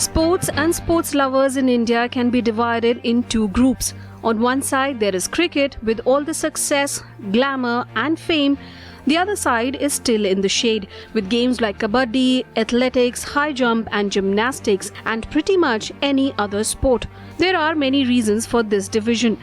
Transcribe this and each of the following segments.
Sports and sports lovers in India can be divided in two groups. On one side, there is cricket with all the success, glamour, and fame. The other side is still in the shade, with games like kabaddi, athletics, high jump, and gymnastics, and pretty much any other sport. There are many reasons for this division.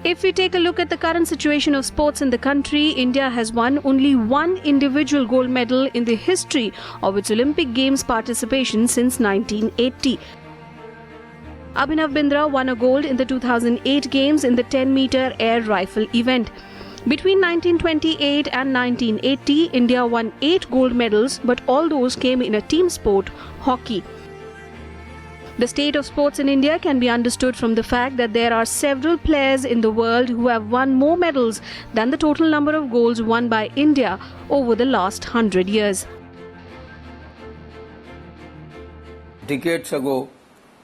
If we take a look at the current situation of sports in the country, India has won only one individual gold medal in the history of its Olympic Games participation since 1980. Abhinav Bindra won a gold in the 2008 Games in the 10-meter air rifle event. Between 1928 and 1980, India won 8 gold medals, but all those came in a team sport, hockey. The state of sports in India can be understood from the fact that there are several players in the world who have won more medals than the total number of goals won by India over the last 100 years. Decades ago,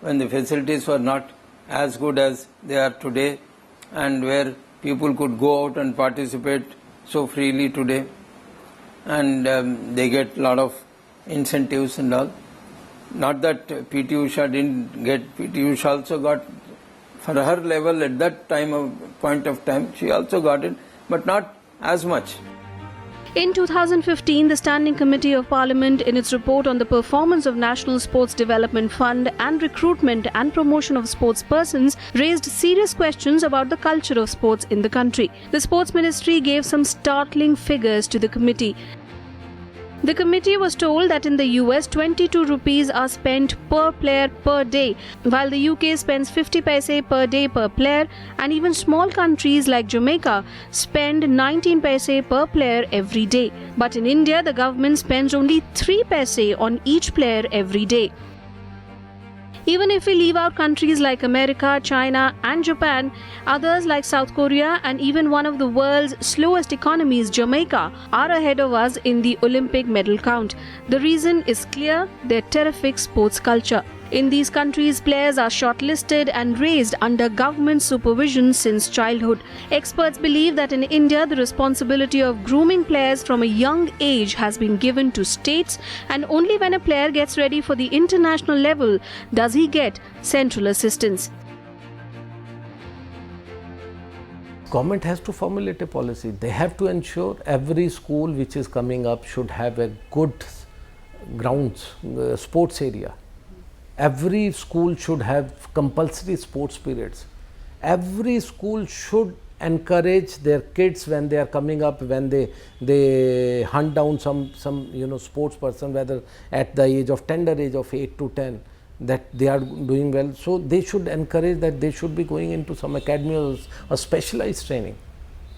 when the facilities were not as good as they are today, and where people could go out and participate so freely today, and they get a lot of incentives and all. Not that P.T. Usha didn't get, P.T. Usha also got, for her level at that point of time, she also got it, but not as much. In 2015, the Standing Committee of Parliament, in its report on the performance of National Sports Development Fund and recruitment and promotion of sports persons, raised serious questions about the culture of sports in the country. The Sports Ministry gave some startling figures to the committee. The committee was told that in the US, 22 rupees are spent per player per day, while the UK spends 50 paise per day per player, and even small countries like Jamaica spend 19 paise per player every day. But in India, the government spends only 3 paise on each player every day. Even if we leave out countries like America, China, and Japan, others like South Korea and even one of the world's slowest economies, Jamaica, are ahead of us in the Olympic medal count. The reason is clear: their terrific sports culture. In these countries, players are shortlisted and raised under government supervision since childhood. Experts believe that in India, the responsibility of grooming players from a young age has been given to states, and only when a player gets ready for the international level does he get central assistance. Government has to formulate a policy. They have to ensure every school which is coming up should have a good grounds, sports area. Every school should have compulsory sports periods. Every school should encourage their kids when they are coming up, when they hunt down some sports person, whether at the age of tender age of 8 to 10, that they are doing well. So they should encourage that they should be going into some academy or specialized training.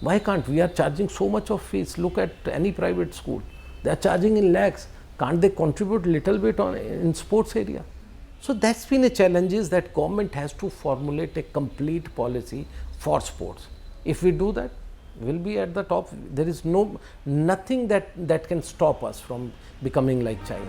Why can't? We are charging so much of fees. Look at any private school. They are charging in lakhs. Can't they contribute little bit in sports area? So that's been a challenge, is that government has to formulate a complete policy for sports. If we do that, we'll be at the top. There is nothing that can stop us from becoming like China.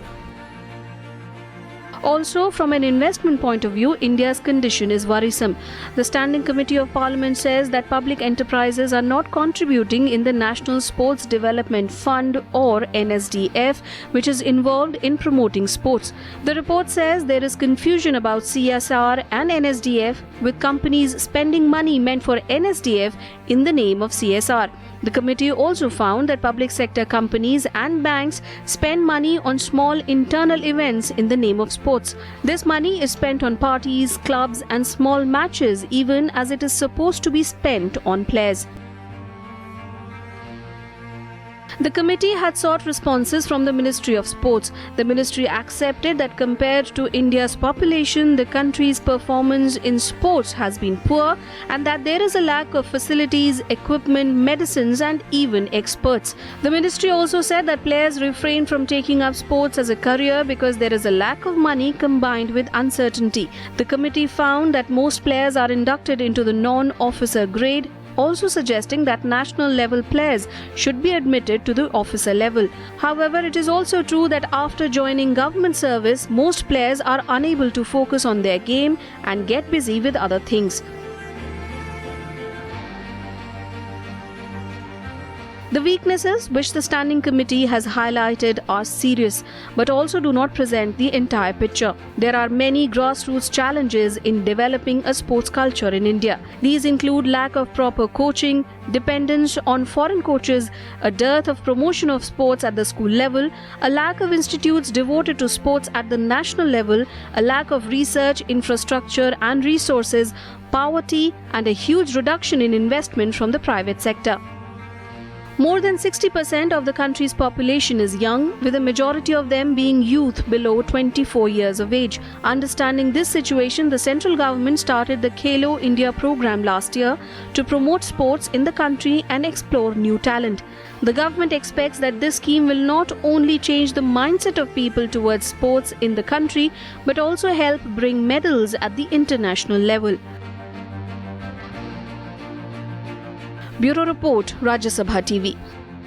Also, from an investment point of view, India's condition is worrisome. The Standing Committee of Parliament says that public enterprises are not contributing in the National Sports Development Fund or NSDF, which is involved in promoting sports. The report says there is confusion about CSR and NSDF, with companies spending money meant for NSDF in the name of CSR. The committee also found that public sector companies and banks spend money on small internal events in the name of sports. This money is spent on parties, clubs, and small matches, even as it is supposed to be spent on players. The committee had sought responses from the Ministry of Sports. The ministry accepted that compared to India's population, the country's performance in sports has been poor, and that there is a lack of facilities, equipment, medicines, and even experts. The ministry also said that players refrain from taking up sports as a career because there is a lack of money combined with uncertainty. The committee found that most players are inducted into the non-officer grade, also suggesting that national level players should be admitted to the officer level. However, it is also true that after joining government service, most players are unable to focus on their game and get busy with other things. The weaknesses which the Standing Committee has highlighted are serious, but also do not present the entire picture. There are many grassroots challenges in developing a sports culture in India. These include lack of proper coaching, dependence on foreign coaches, a dearth of promotion of sports at the school level, a lack of institutes devoted to sports at the national level, a lack of research, infrastructure and resources, poverty, and a huge reduction in investment from the private sector. More than 60% of the country's population is young, with a majority of them being youth below 24 years of age. Understanding this situation, the central government started the Khelo India program last year to promote sports in the country and explore new talent. The government expects that this scheme will not only change the mindset of people towards sports in the country, but also help bring medals at the international level. Bureau Report, Rajya Sabha TV.